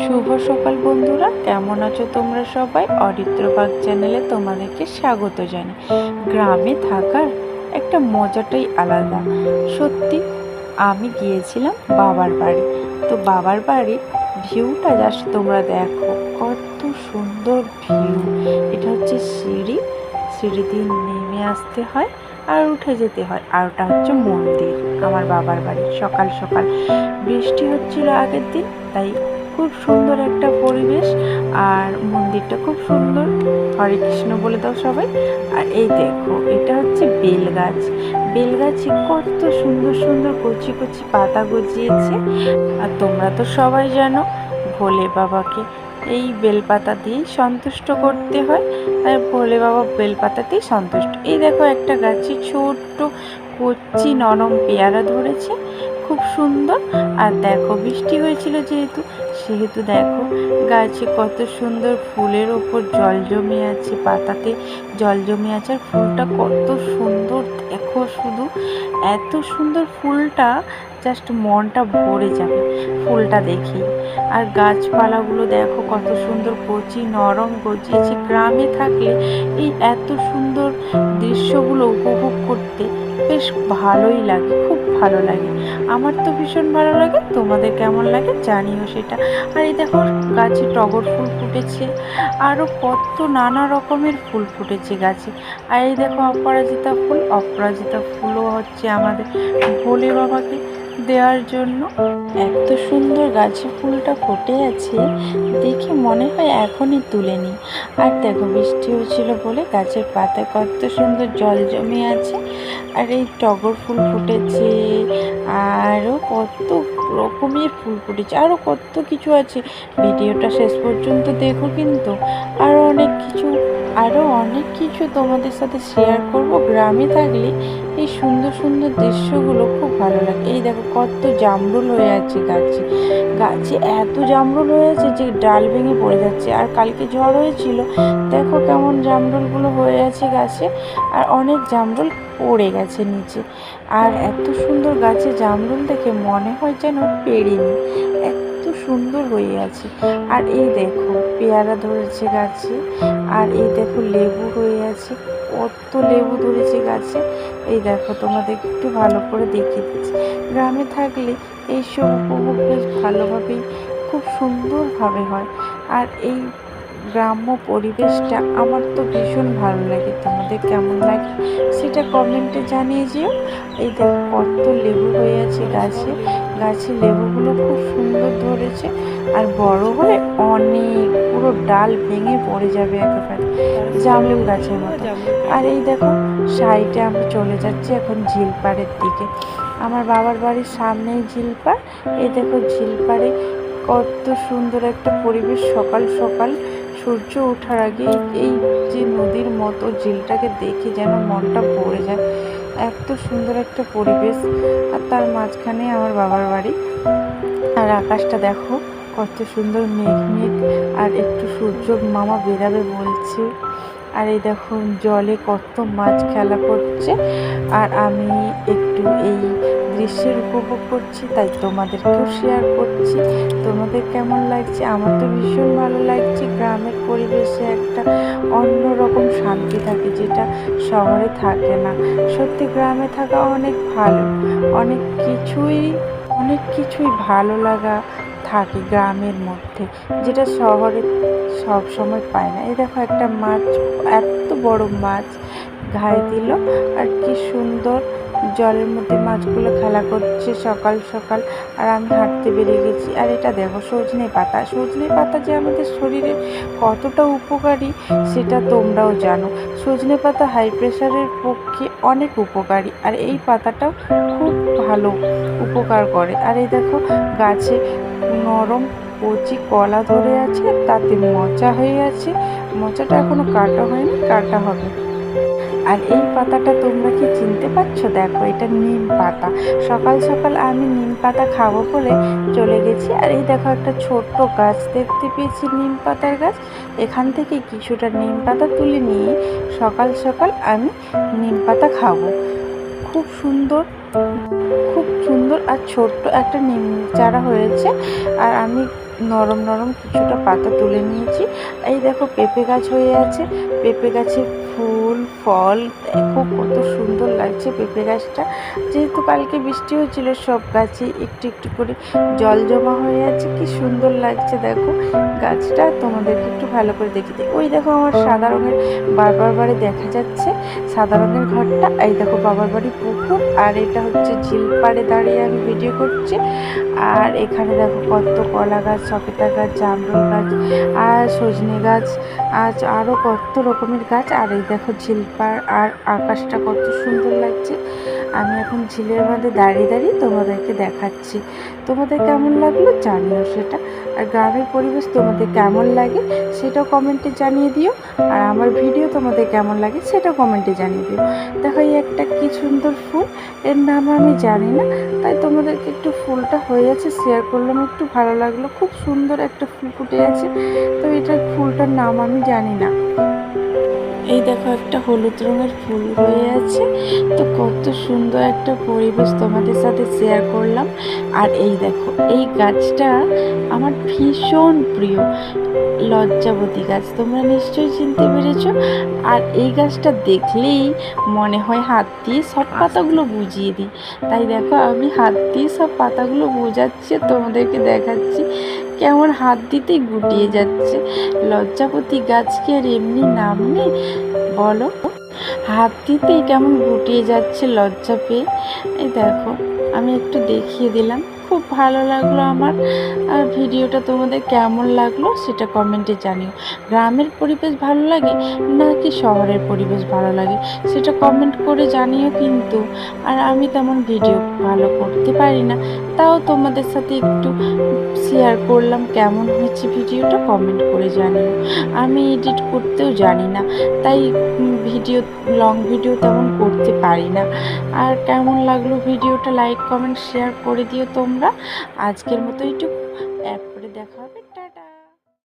শুভ সকাল বন্ধুরা, কেমন আছো তোমরা সবাই? অরিত্র বাগ চ্যানেলে তোমাদেরকে স্বাগত জানাই। গ্রামে থাকার একটা মজাটাই আলাদা। সত্যি, আমি গিয়েছিলাম বাবার বাড়ি। তো বাবার বাড়ির ভিউটা জাস্ট তোমরা দেখো, কত সুন্দর ভিউ। এটা হচ্ছে সিঁড়ি দিয়ে নেমে আসতে হয় আর উঠে যেতে হয়। আর ওটা হচ্ছে মন্দির আমার বাবার বাড়ি। সকাল সকাল বৃষ্টি হচ্ছিল আগের দিন, তাই খুব সুন্দর একটা পরিবেশ। আর মন্দিরটা খুব সুন্দর। হরে কৃষ্ণ বলে দাও সবাই। আর এই দেখো, এটা হচ্ছে বেলগাছে কত সুন্দর সুন্দর কচি কচি পাতা গজিয়েছে। আর তোমরা তো সবাই জানো, ভোলে বাবাকে এই বেলপাতা দিয়েই সন্তুষ্ট করতে হয়। আর ভোলে বাবা বেলপাতাতেই সন্তুষ্ট। এই দেখো, একটা গাছে ছোট্ট কচি নরম পেয়ারা ধরেছে, খুব সুন্দর। আর দেখো, বৃষ্টি হয়েছিল সেহেতু দেখো গাছে কত সুন্দর ফুলের ওপর জল জমে আছে, পাতাতে জল জমে আছে। আর ফুলটা কত সুন্দর দেখো, শুধু এত সুন্দর ফুলটা, জাস্ট মনটা ভরে যাবে ফুলটা দেখেই। আর গাছপালাগুলো দেখো কত সুন্দর কচি নরম গজিয়েছে। গ্রামে থাকলে এই এত সুন্দর দৃশ্যগুলো উপভোগ করতে বেশ ভালোই লাগে, খুব ভালো লাগে। আমার তো ভীষণ ভালো লাগে, তোমাদের কেমন লাগে জানিও সেটা। আর এই দেখো, গাছে টগর ফুল ফুটেছে, আরও কত নানা রকমের ফুল ফুটেছে গাছে। আর এই দেখো, অপরাজিতা ফুলও হচ্ছে আমাদের ভোলে বাবাকে দেওয়ার জন্য। এত সুন্দর গাছে ফুলটা ফুটে আছে, দেখে মনে হয় এখনই তুলে নিই। আর দেখো, বৃষ্টি হয়েছিল বলে গাছের পাতায় কত সুন্দর জল জমে আছে। আর এই টগর ফুল ফুটেছে, আরও কত রকমের ফুল ফুটেছে, আরও কত কিছু আছে। ভিডিওটা শেষ পর্যন্ত দেখো কিন্তু। আরও অনেক কিছু তোমাদের সাথে শেয়ার করব। গ্রামে থাকলে এই সুন্দর সুন্দর দৃশ্যগুলো খুব ভালো লাগে। এই দেখো, কত জামরুল হয়ে আছে গাছে এত জামরুল হয়ে আছে যে ডাল ভেঙে পড়ে যাচ্ছে। আর কালকে ঝড় হয়েছিল, দেখো কেমন জামরুলগুলো হয়ে আছে গাছে। আর অনেক জামরুল পড়ে গেছে নিচে। আর এত সুন্দর গাছে জামরুল দেখে মনে হয় যেন পেড়িনি, এত সুন্দর হয়ে আছে। আর এই দেখো, পেয়ারা ধরেছে গাছে। আর এই দেখো, লেবু হয়ে আছে, কত লেবু ধরেছে গাছে। এই দেখো, তোমাদের একটু ভালো করে দেখিয়ে দিচ্ছি। গ্রামে থাকলে এইসব উপভোগ বেশ ভালোভাবেই, খুব সুন্দরভাবে হয়। আর এই গ্রাম্য পরিবেশটা আমার তো ভীষণ ভালো লাগে। তোমাদের কেমন লাগে সেটা কমেন্টে জানিয়ে যেও। এই দেখো, কত লেবু হয়ে আছে গাছে লেবুগুলো খুব সুন্দর ধরেছে। আর বড় হলে অনেক, পুরো ডাল ভেঙে পড়ে যাবে একেবারে, জামরুল গাছের মতো। আর এই দেখো, সাইডে আমি চলে যাচ্ছি এখন ঝিলপাড়ের দিকে। আমার বাবার বাড়ির সামনেই ঝিলপাড়। এই দেখো, ঝিলপাড়ে কত সুন্দর একটা পরিবেশ। সকাল সকাল সূর্য ওঠার আগে এই যে নদীর মতো ঝিলটাকে দেখে যেন মনটা ভরে যায়। এত সুন্দর একটা পরিবেশ। আর তার মাঝখানে আমার বাবার বাড়ি। আর আকাশটা দেখো কত সুন্দর মেঘ। আর একটু সূর্য মামা বেরাবে বলছে। আর এই দেখো, জলে কত মাছ খেলা করছে। আর আমি একটু এই দৃশ্যের উপভোগ করছি, তাই তোমাদেরকেও শেয়ার করছি। তোমাদের কেমন লাগছে? আমার তো ভীষণ ভালো লাগছে। গ্রামের পরিবেশে একটা অন্যরকম শান্তি থাকে, যেটা শহরে থাকে না। সত্যি গ্রামে থাকা অনেক ভালো। অনেক কিছুই ভালো লাগা থাকে গ্রামের মধ্যে, যেটা শহরে সব সময় পায় না। এই দেখো, একটা মাছ, এত বড় মাছ ঘায়ে দিল। আর কি সুন্দর জলের মধ্যে মাছগুলো খেলা করছে সকাল সকাল। আর আমি হাঁটতে বেরিয়ে গেছি। আর এটা দেখো, সজনে পাতা যে আমাদের শরীরে কতটা উপকারী সেটা তোমরাও জানো। সজনে পাতা হাই প্রেশারের পক্ষে অনেক উপকারী। আর এই পাতাটাও খুব ভালো উপকার করে। আর এই দেখো, গাছে নরম কচি কলা ধরে আছে, তাতে মোচা হয়ে আছে। মোচাটা এখনো কাটা হয়নি, কাটা হবে। আর এই পাতাটা তোমরা কি চিনতে পারছো? দেখো, এটা নিম পাতা। সকাল সকাল আমি নিম পাতা খাবো বলে চলে গেছি। আর এই দেখো, একটা ছোট্ট গাছ দেখতে পেয়েছি, নিম পাতার গাছ। এখান থেকে কিছুটা নিম পাতা তুলে নিয়ে সকাল সকাল আমি নিম পাতা খাবো। খুব সুন্দর খুব সুন্দর আর ছোট্ট একটা নিম চারা হয়েছে। আর আমি নরম নরম কিছুটা পাতা তুলে নিয়েছি। এই দেখো পেঁপে গাছ হয়ে আছে, পেঁপে গাছে ফুল ফল দেখো কত সুন্দর লাগছে পেঁপে গাছটা। যেহেতু কালকে বৃষ্টি হয়েছিল সব গাছে একটু একটু করে জল জমা হয়ে আছে, কি সুন্দর লাগছে দেখো গাছটা। তোমাদেরকে একটু ভালো করে দেখিয়ে দিই। ওই দেখো আমার সাদা রঙের বাবার বাড়ি দেখা যাচ্ছে, সাদা রঙের ঘরটা। এই দেখো বাবার বাড়ি পুকুর, আর এটা হচ্ছে ঝিল পাড়ে দাঁড়িয়ে আমি ভিডিও করছি। আর এখানে দেখো কত কলা গাছ, সবেদা গাছ, জামরুল গাছ, আর সজনে গাছ, আরও কত রকমের গাছ। আর এই দেখো ঝিল পাড়, আর আকাশটা কত সুন্দর লাগছে। আমি এখন ঝিলের মধ্যে দাঁড়িয়ে দাঁড়িয়ে তোমাদেরকে দেখাচ্ছি। তোমাদের কেমন লাগলো জানিও সেটা। আর গ্রামের পরিবেশ তোমাদের কেমন লাগে সেটাও কমেন্টে জানিয়ে দিও। আর আমার ভিডিও তোমাদের কেমন লাগে সেটাও কমেন্টে জানিয়ে দিও। দেখো এই একটা কি সুন্দর ফুল, এর নাম আমি জানি না, তাই তোমাদেরকে একটু ফুলটা হয়ে আছে শেয়ার করলাম, একটু ভালো লাগলো। খুব সুন্দর একটা ফুল ফুটে আছে, তো এটার ফুলটার নাম আমি জানি না। এই দেখো একটা হলুদ রঙের ফুল হয়ে আছে, তো কত সুন্দর একটা পরিবেশ তোমাদের সাথে শেয়ার করলাম। আর এই দেখো এই গাছটা আমার ভীষণ প্রিয়, লজ্জাবতী গাছ, তোমরা নিশ্চয়ই চিনতে পেরেছো। আর এই গাছটা দেখলেই মনে হয় হাত দিয়ে সব পাতাগুলো বুঝিয়ে দিই। তাই দেখো আমি হাত দিয়ে সব পাতাগুলো বোঝাচ্ছি, তোমাদেরকে দেখাচ্ছি কেমন হাত দিতেই গুটিয়ে যাচ্ছে। লজ্জাবতী গাছ কি আর এমনি নাম নেই বলো, হাত দিতেই কেমন গুটিয়ে যাচ্ছে লজ্জা পেয়ে। এই দেখো আমি একটু দেখিয়ে দিলাম, খুব ভালো লাগলো আমার। আর ভিডিওটা তোমাদের কেমন লাগলো সেটা কমেন্টে জানিও। গ্রামের পরিবেশ ভালো লাগে নাকি শহরের পরিবেশ ভালো লাগে সেটা কমেন্ট করে জানিও কিন্তু। আর আমি তেমন ভিডিও ভালো করতে পারি না, তাও তোমাদের সাথে একটু শেয়ার করলাম। কেমন হয়েছে ভিডিওটা কমেন্ট করে জানিও। আমি এডিট করতেও জানি না, তাই ভিডিও লং ভিডিও তেমন করতে পারি না। আর কেমন লাগলো ভিডিওটা লাইক কমেন্ট শেয়ার করে দিও তোমরা। আজকের মতো একটু অ্যাপ করে দেখা হবে।